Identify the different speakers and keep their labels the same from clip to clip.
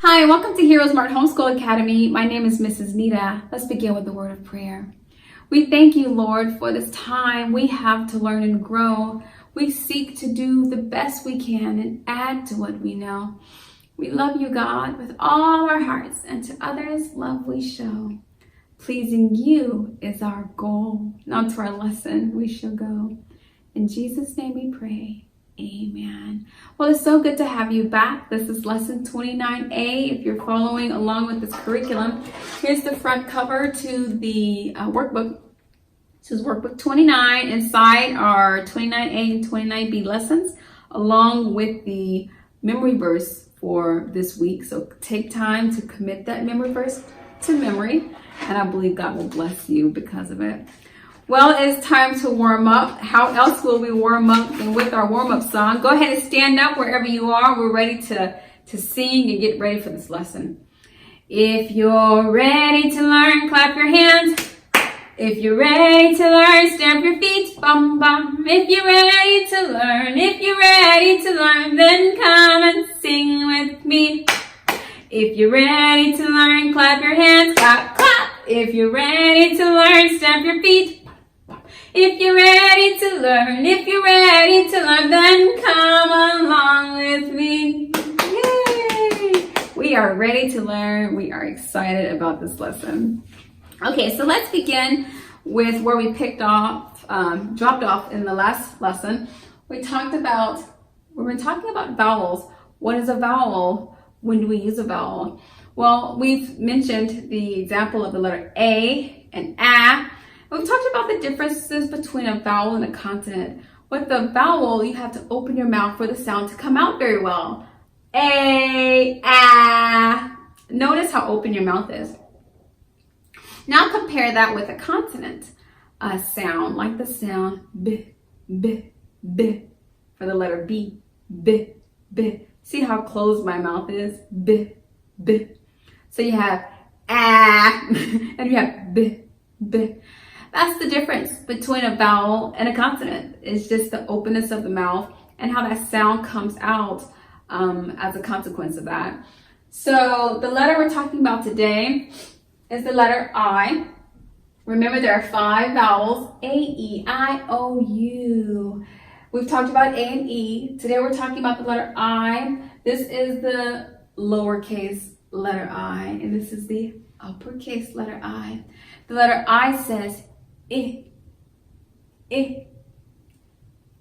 Speaker 1: Hi, welcome to Heroesmart Homeschool Academy. My name is Mrs. Nita. Let's begin with the word of prayer. We thank you, Lord, for this time we have to learn and grow. We seek to do the best we can and add to what we know. We love you, God, with all our hearts, and to others, love we show. Pleasing you is our goal. Now to our lesson we shall go. In Jesus' name we pray. Amen. Well, it's so good to have you back. This is lesson 29A. If you're following along with this curriculum, here's the front cover to the workbook. This is workbook 29. Inside are 29A and 29B lessons, along with the memory verse for this week. So take time to commit that memory verse to memory, and I believe God will bless you because of it. Well, it's time to warm up. How else will we warm up than with our warm-up song? Go ahead and stand up wherever you are. We're ready to sing and get ready for this lesson. If you're ready to learn, clap your hands. If you're ready to learn, stamp your feet, bum bum. If you're ready to learn, then come and sing with me. If you're ready to learn, clap your hands, clap, clap. If you're ready to learn, stamp your feet. If you're ready to learn, then come along with me. Yay! We are ready to learn. We are excited about this lesson. Okay, so let's begin with where we dropped off in the last lesson. We've been talking about vowels. What is a vowel? When do we use a vowel? Well, we've mentioned the example of the letter A and A. We've talked about the differences between a vowel and a consonant. With the vowel, you have to open your mouth for the sound to come out very well. A, A. Notice how open your mouth is. Now compare that with a consonant sound, like the sound B, B, B, for the letter B, B, B. See how closed my mouth is? B, B. So you have A, and you have B, B. That's the difference between a vowel and a consonant. It's just the openness of the mouth and how that sound comes out as a consequence of that. So the letter we're talking about today is the letter I. Remember, there are 5 vowels: A, E, I, O, U. We've talked about A and E. Today we're talking about the letter I. This is the lowercase letter I, and this is the uppercase letter I. The letter I says I, I,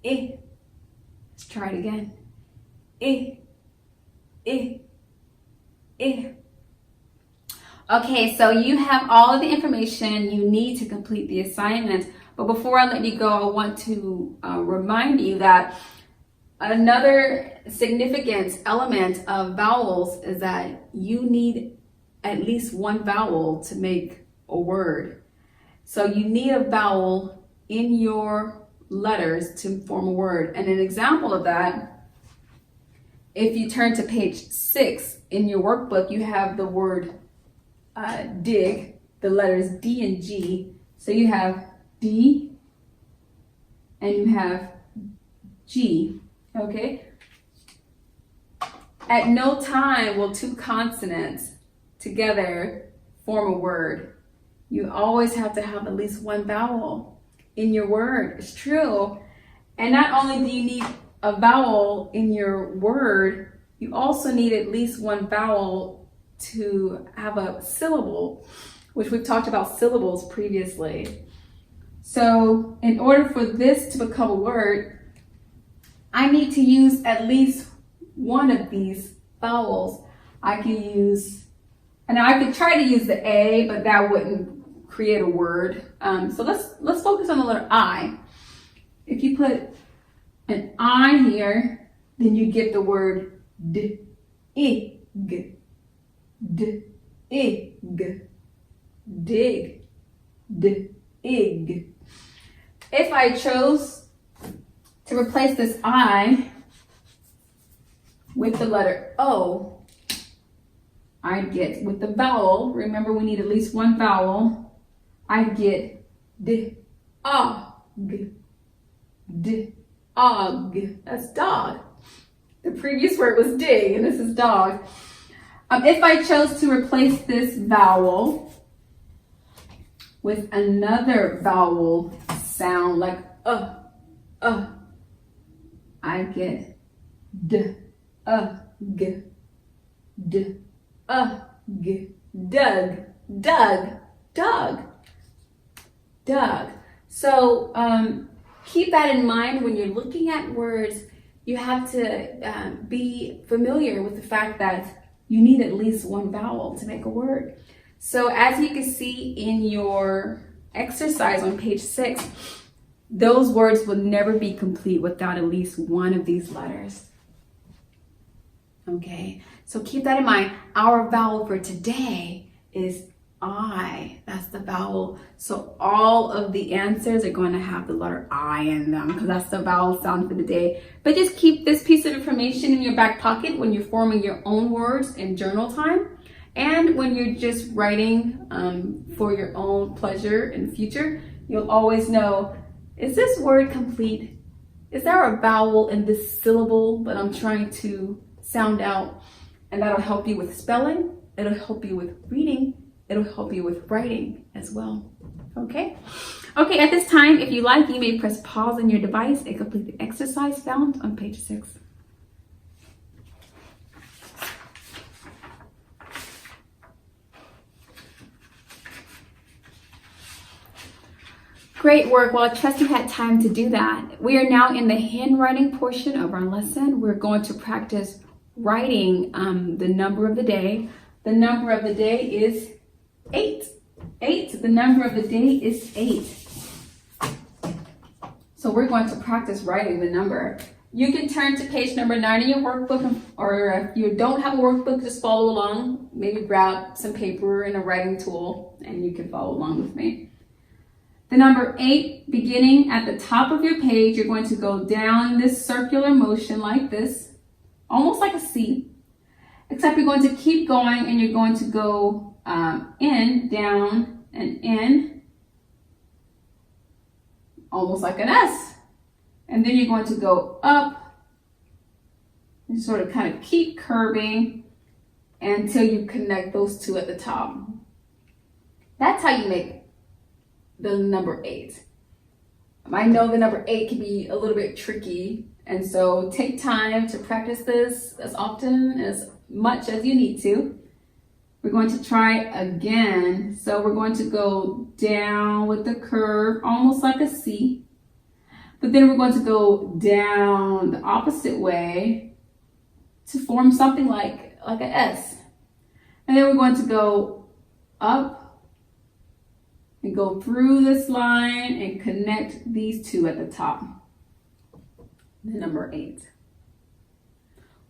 Speaker 1: I. Let's try it again. I, I, I. Okay, so you have all of the information you need to complete the assignment. But before I let you go, I want to remind you that another significant element of vowels is that you need at least one vowel to make a word. So you need a vowel in your letters to form a word. And an example of that, if you turn to page 6 in your workbook, you have the word dig, the letters D and G. So you have D and you have G, okay? At no time will 2 consonants together form a word. You always have to have at least one vowel in your word. It's true. And not only do you need a vowel in your word, you also need at least one vowel to have a syllable, which we've talked about syllables previously. So in order for this to become a word, I need to use at least one of these vowels. I could try to use the A, but that wouldn't create a word. So let's focus on the letter I. If you put an I here, then you get the word dig, dig, dig, dig. If I chose to replace this I with the letter O, I'd get, with the vowel, remember we need at least one vowel, I'd get d, og, d, og. That's dog. The previous word was dig, and this is dog. If I chose to replace this vowel with another vowel sound like I get d, g, d, g, Doug, Doug. So keep that in mind when you're looking at words. You have to be familiar with the fact that you need at least one vowel to make a word. So as you can see in your exercise on page 6, those words will never be complete without at least one of these letters. Okay, so keep that in mind. Our vowel for today is I. That's the vowel. So all of the answers are going to have the letter I in them because that's the vowel sound for the day. But just keep this piece of information in your back pocket when you're forming your own words in journal time and when you're just writing for your own pleasure in the future. You'll always know, is this word complete? Is there a vowel in this syllable that I'm trying to sound out? And that'll help you with spelling. It'll help you with reading. It'll help you with writing as well. Okay? Okay, at this time, if you like, you may press pause on your device and complete the exercise found on page 6. Great work. Well, I trust you had time to do that. We are now in the handwriting portion of our lesson. We're going to practice writing the number of the day. The number of the day is 8. The number of the day is 8. So we're going to practice writing the number. You can turn to page number 9 in your workbook, or if you don't have a workbook, just follow along. Maybe grab some paper and a writing tool and you can follow along with me. The number 8, beginning at the top of your page, you're going to go down this circular motion like this, almost like a C, except you're going to keep going and you're going to go in, down, and in, almost like an S. And then you're going to go up and sort of kind of keep curving until you connect those two at the top. That's how you make the number 8. I know the number 8 can be a little bit tricky, and so take time to practice this as often, as much as you need to. We're going to try again. So we're going to go down with the curve, almost like a C. But then we're going to go down the opposite way to form something like an S. And then we're going to go up and go through this line and connect these two at the top. The number 8.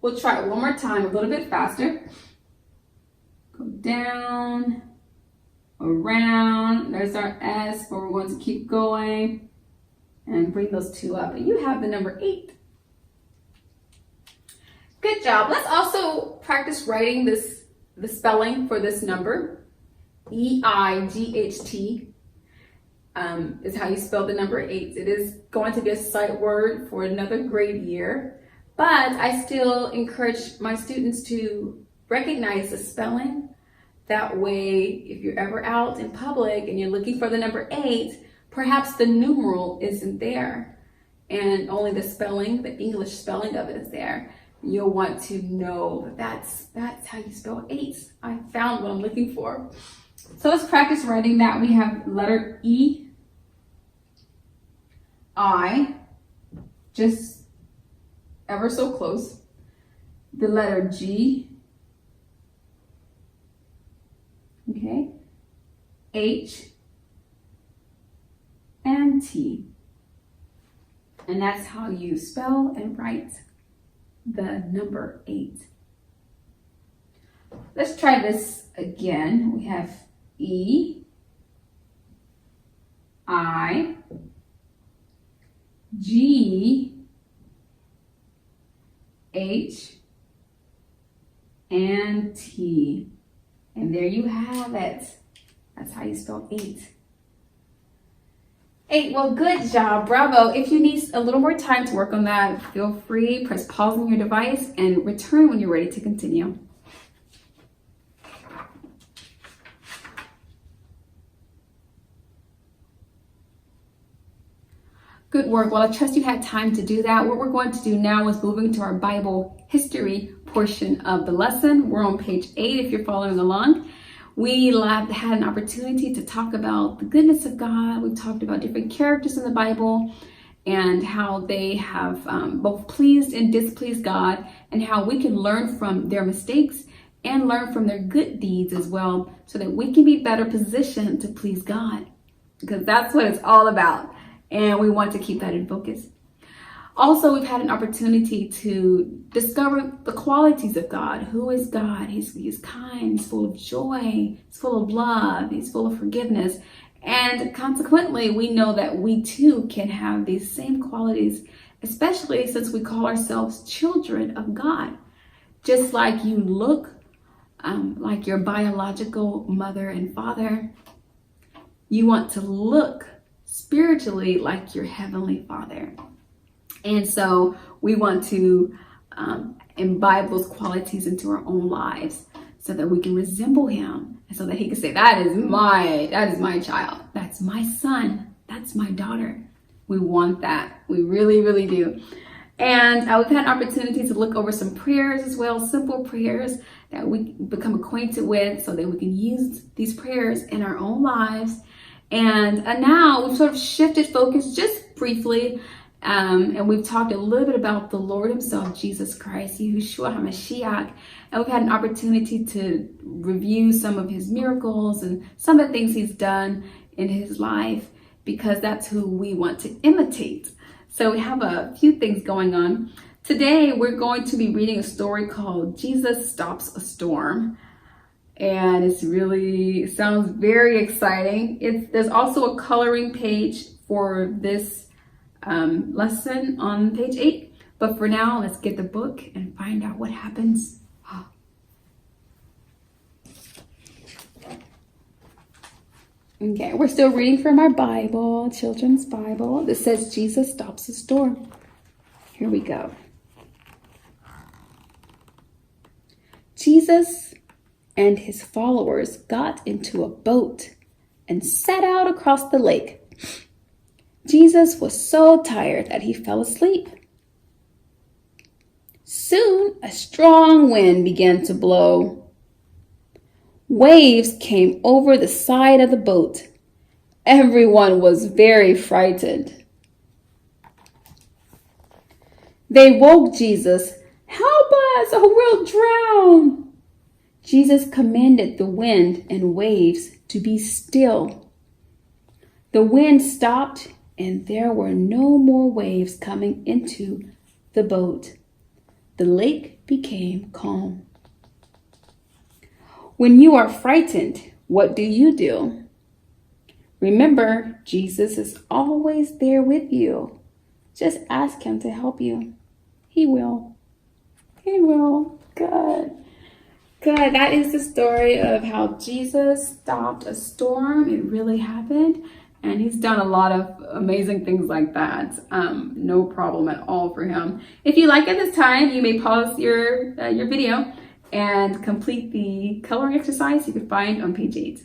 Speaker 1: We'll try it one more time, a little bit faster. Go down, around, there's our S, but we're going to keep going and bring those two up. And you have the number 8. Good job. Let's also practice writing the spelling for this number. E-I-G-H-T is how you spell the number 8. It is going to be a sight word for another grade year, but I still encourage my students to recognize the spelling. That way, if you're ever out in public and you're looking for the number 8, perhaps the numeral isn't there and only the spelling, the English spelling of it is there. You'll want to know that's how you spell 8. I found what I'm looking for. So let's practice writing that. We have letter E, I, just ever so close. The letter G, okay, H, and T. And that's how you spell and write the number 8. Let's try this again. We have E, I, G, H, and T. And there you have it. That's how you spell 8. 8, well, good job, bravo. If you need a little more time to work on that, feel free, press pause on your device and return when you're ready to continue. Good work. Well, I trust you had time to do that. What we're going to do now is moving to our Bible history portion of the lesson. We're on page 8 if you're following along. We had an opportunity to talk about the goodness of God. We've talked about different characters in the Bible and how they have both pleased and displeased God, and how we can learn from their mistakes and learn from their good deeds as well, so that we can be better positioned to please God, because that's what it's all about. And we want to keep that in focus. Also, we've had an opportunity to discover the qualities of God. Who is God? He's kind, he's full of joy, he's full of love, he's full of forgiveness. And consequently, we know that we too can have these same qualities, especially since we call ourselves children of God. Just like you look like your biological mother and father, you want to look spiritually like your heavenly Father. And so we want to imbibe those qualities into our own lives so that we can resemble him, and so that he can say, that is my child, that's my son, that's my daughter. We want that. We really, really do. And we've had opportunities to look over some prayers as well, simple prayers that we become acquainted with, so that we can use these prayers in our own lives. And now we've sort of shifted focus just briefly, and we've talked a little bit about the Lord himself, Jesus Christ, Yahushua HaMashiach, and we've had an opportunity to review some of his miracles and some of the things he's done in his life, because that's who we want to imitate. So we have a few things going on. Today we're going to be reading a story called Jesus Stops a Storm. And it sounds very exciting. There's also a coloring page for this lesson on page 8. But for now, let's get the book and find out what happens. Okay, we're still reading from our Bible, children's Bible. This says Jesus Stops a Storm. Here we go. Jesus and his followers got into a boat and set out across the lake. Jesus was so tired that he fell asleep. Soon a strong wind began to blow. Waves came over the side of the boat. Everyone was very frightened. They woke Jesus. "Help us, or we'll drown." Jesus commanded the wind and waves to be still. The wind stopped, and there were no more waves coming into the boat. The lake became calm. When you are frightened, what do? Remember, Jesus is always there with you. Just ask him to help you. He will. He will. Good. Good. That is the story of how Jesus stopped a storm. It really happened. And he's done a lot of amazing things like that. No problem at all for him. If you like at this time, you may pause your video and complete the coloring exercise you can find on page 8.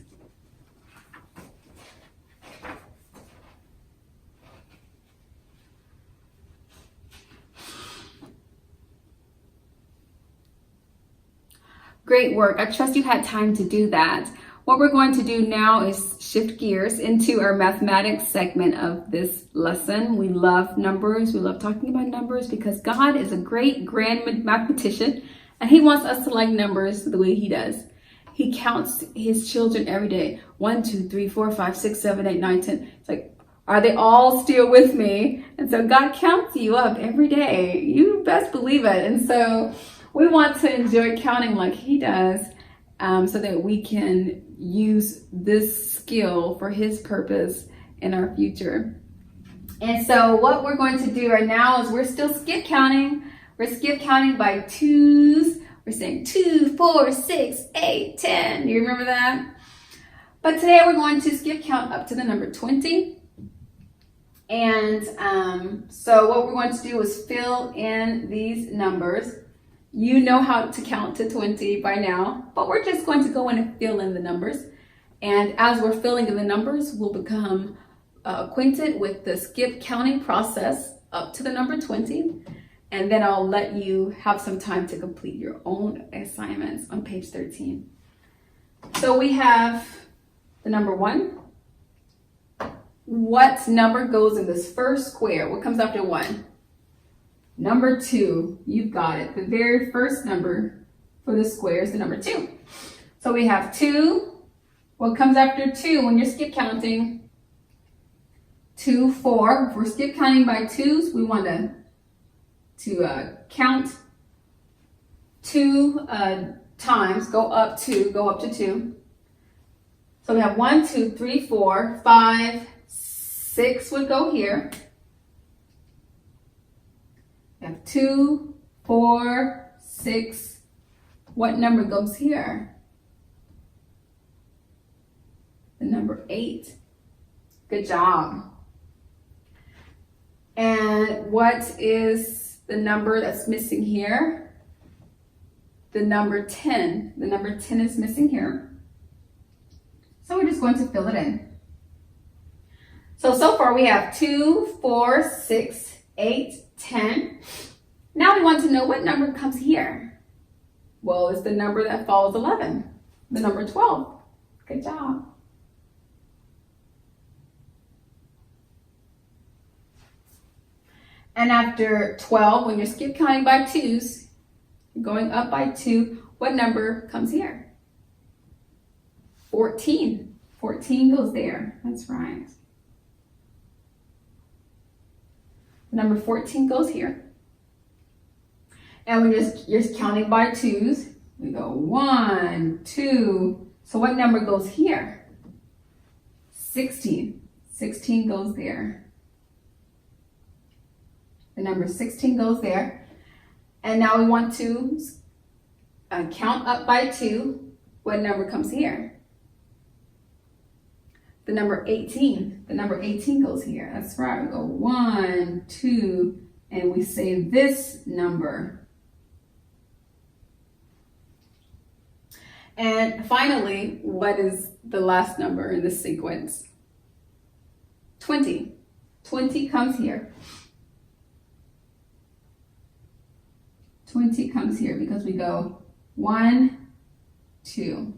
Speaker 1: Great work. I trust you had time to do that. What we're going to do now is shift gears into our mathematics segment of this lesson. We love numbers. We love talking about numbers because God is a great grand mathematician, and he wants us to like numbers the way he does. He counts his children every day. 1, 2, 3, 4, 5, 6, 7, 8, 9, 10. It's like, are they all still with me? And so God counts you up every day. You best believe it. And so we want to enjoy counting like he does, so that we can use this skill for his purpose in our future. And so what we're going to do right now is we're still skip counting. We're skip counting by twos. We're saying 2, 4, 6, 8, 10. Do you remember that? But today we're going to skip count up to the number 20. And so what we're going to do is fill in these numbers. You know how to count to 20 by now, but we're just going to go in and fill in the numbers. And as we're filling in the numbers, we'll become acquainted with the skip counting process up to the number 20, and then I'll let you have some time to complete your own assignments on page 13. So we have the number 1. What number goes in this first square? What comes after 1? Number 2. You've got it. The very first number for the square is the number 2. So we have 2. What comes after 2 when you're skip counting? 2, 4. If we're skip counting by 2s, we want to count 2 times, go up to 2. So we have 1, 2, 3, 4, 5, 6 would go here. We have 2, 4, 6. What number goes here? The number 8. Good job. And what is the number that's missing here? The number 10. The number 10 is missing here. So we're just going to fill it in. So far we have 2, 4, 6, 8, 10. Now we want to know what number comes here. Well, it's the number that follows 11, the number 12. Good job. And after 12, when you're skip counting by 2s, going up by 2, what number comes here? 14. 14 goes there. That's right. Number 14 goes here. And when you're counting by 2s, we go 1, 2. So what number goes here? 16. 16 goes there. The number 16 goes there. And now we want to count up by 2. What number comes here? The number 18. The number 18 goes here. That's right. We go 1, 2, and we say this number. And finally, what is the last number in this sequence? 20. 20 comes here. 20 comes here because we go 1, 2.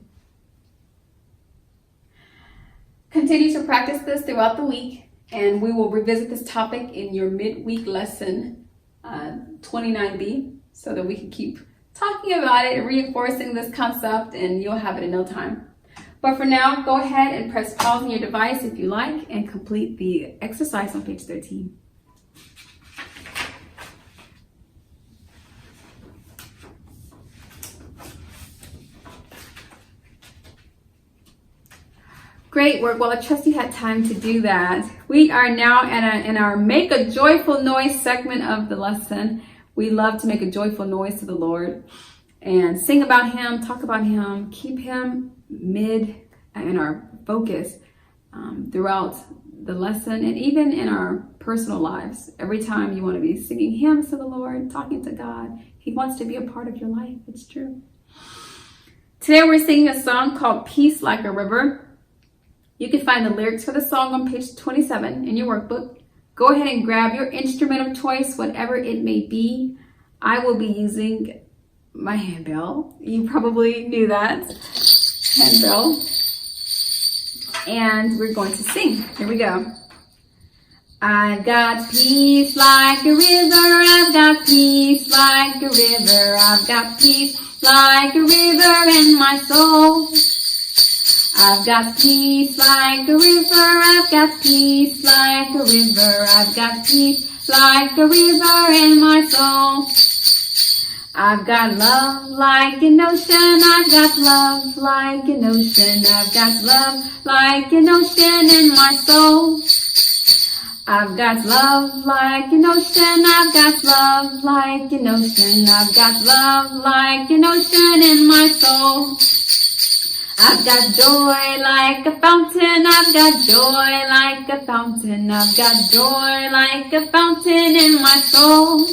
Speaker 1: Continue to practice this throughout the week, and we will revisit this topic in your midweek lesson 29B so that we can keep talking about it, reinforcing this concept, and you'll have it in no time. But for now, go ahead and press pause on your device if you like and complete the exercise on page 13. Great work. Well, I trust you had time to do that. We are now in our Make a Joyful Noise segment of the lesson. We love to make a joyful noise to the Lord and sing about Him, talk about Him, keep Him in our focus throughout the lesson and even in our personal lives. Every time you want to be singing hymns to the Lord, talking to God, He wants to be a part of your life. It's true. Today we're singing a song called Peace Like a River. You can find the lyrics for the song on page 27 in your workbook. Go ahead and grab your instrument of choice, whatever it may be. I will be using my handbell. You probably knew that. Handbell. And we're going to sing. Here we go. I've got peace like a river. I've got peace like a river. I've got peace like a river in my soul. I've got peace like a river, I've got peace like a river, I've got peace like a river in my soul. I've got love like an ocean, I've got love like an ocean, I've got love like an ocean in my soul. I've got love like an ocean, I've got love like an ocean, I've got love like an ocean in my soul. I've got joy like a fountain, I've got joy like a fountain, I've got joy like a fountain in my soul.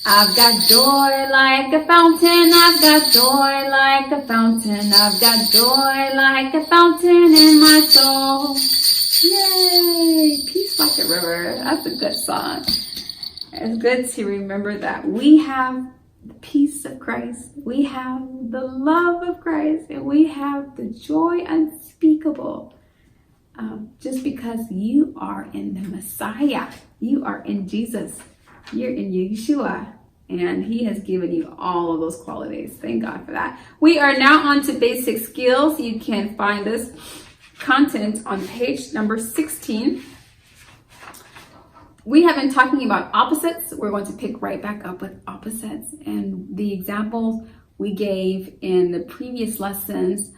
Speaker 1: I've got joy like a fountain, I've got joy like a fountain, I've got joy like a fountain in my soul. Yay! Peace like a river. That's a good song. It's good to remember that we have the peace of Christ, we have the love of Christ, and we have the joy unspeakable. Just because you are in the Messiah, you are in Jesus, you're in Yeshua, and he has given you all of those qualities. Thank God for that. We are now on to basic skills. You can find this content on page number 16. We have been talking about opposites. We're going to pick right back up with opposites, and the examples we gave in the previous lessons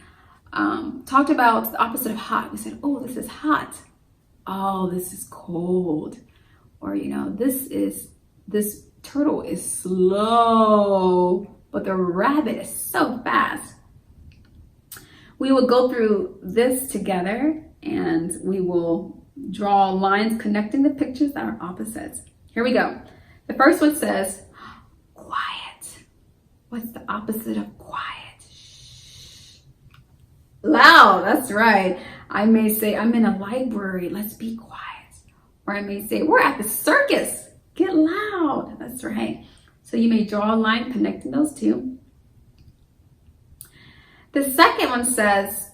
Speaker 1: talked about the opposite of hot. We said, oh, this is hot. Oh, this is cold. Or, this turtle is slow, but the rabbit is so fast. We will go through this together, and we will draw lines connecting the pictures that are opposites. Here we go. The first one says, quiet. What's the opposite of quiet? Loud, that's right. I may say, I'm in a library, let's be quiet. Or I may say, we're at the circus, get loud. That's right. So you may draw a line connecting those two. The second one says,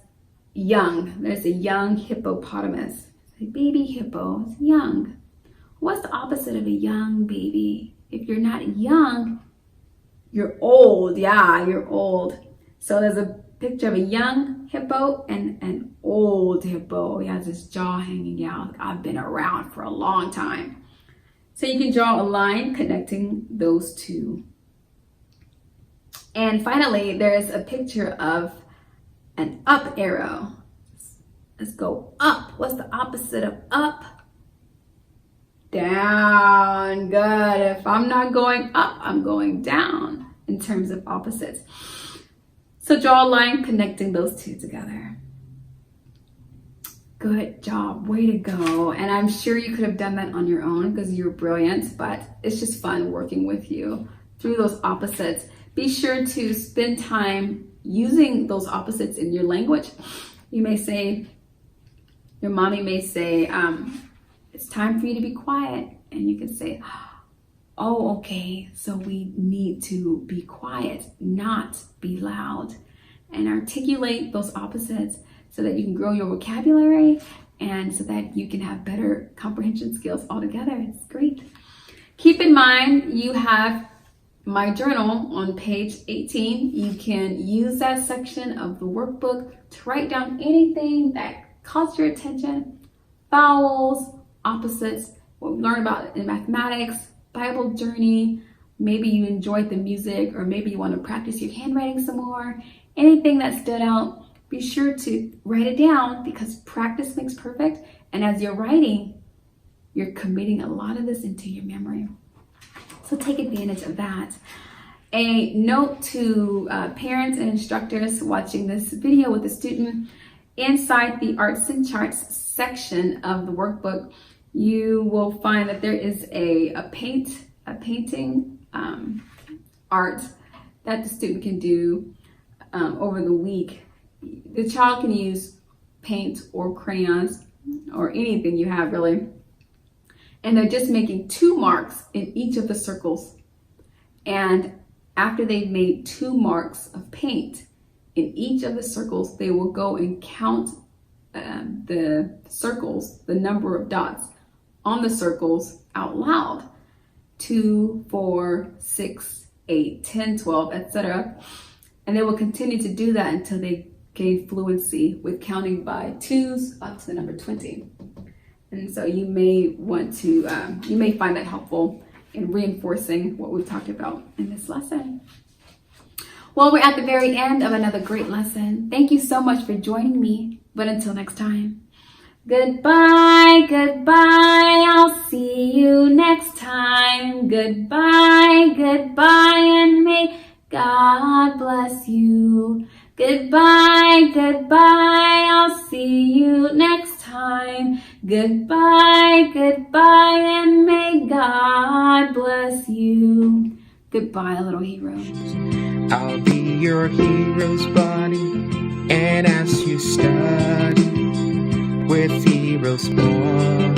Speaker 1: young. There's a young hippopotamus. A baby hippo is young. What's the opposite of a young baby? If you're not young, you're old. Yeah, you're old. So there's a picture of a young hippo and an old hippo. He has his jaw hanging out. I've been around for a long time. So you can draw a line connecting those two. And finally, there's a picture of an up arrow. Let's go up. What's the opposite of up? Down. Good. If I'm not going up, I'm going down in terms of opposites. So draw a line connecting those two together. Good job. Way to go. And I'm sure you could have done that on your own because you're brilliant, but it's just fun working with you through those opposites. Be sure to spend time using those opposites in your language. You may say, your mommy may say, it's time for you to be quiet. And you can say, oh, okay, so we need to be quiet, not be loud. And articulate those opposites so that you can grow your vocabulary and so that you can have better comprehension skills altogether. It's great. Keep in mind, you have my journal on page 18. You can use that section of the workbook to write down anything that caught your attention. Vowels, opposites, what we learned about in mathematics, Bible journey. Maybe you enjoyed the music, or maybe you want to practice your handwriting some more. Anything that stood out, be sure to write it down because practice makes perfect. And as you're writing, you're committing a lot of this into your memory. So take advantage of that. A note to parents and instructors watching this video with a student, inside the arts and charts section of the workbook, you will find that there is a painting art that the student can do over the week. The child can use paint or crayons or anything you have really. And they're just making 2 marks in each of the circles. And after they've made 2 marks of paint in each of the circles, they will go and count the circles, the number of dots on the circles out loud. 2, 4, 6, 8, 10, 12, etc. And they will continue to do that until they gain fluency with counting by 2s up to the number 20. And so you may want to, you may find that helpful in reinforcing what we've talked about in this lesson. Well, we're at the very end of another great lesson. Thank you so much for joining me. But until next time, goodbye, goodbye. I'll see you next time. Goodbye, goodbye, and may God bless you. Goodbye, goodbye. I'll see you next time. Goodbye, goodbye, and may God bless you. Goodbye, little hero.
Speaker 2: I'll be your hero's buddy, and as you study with Heroesmart.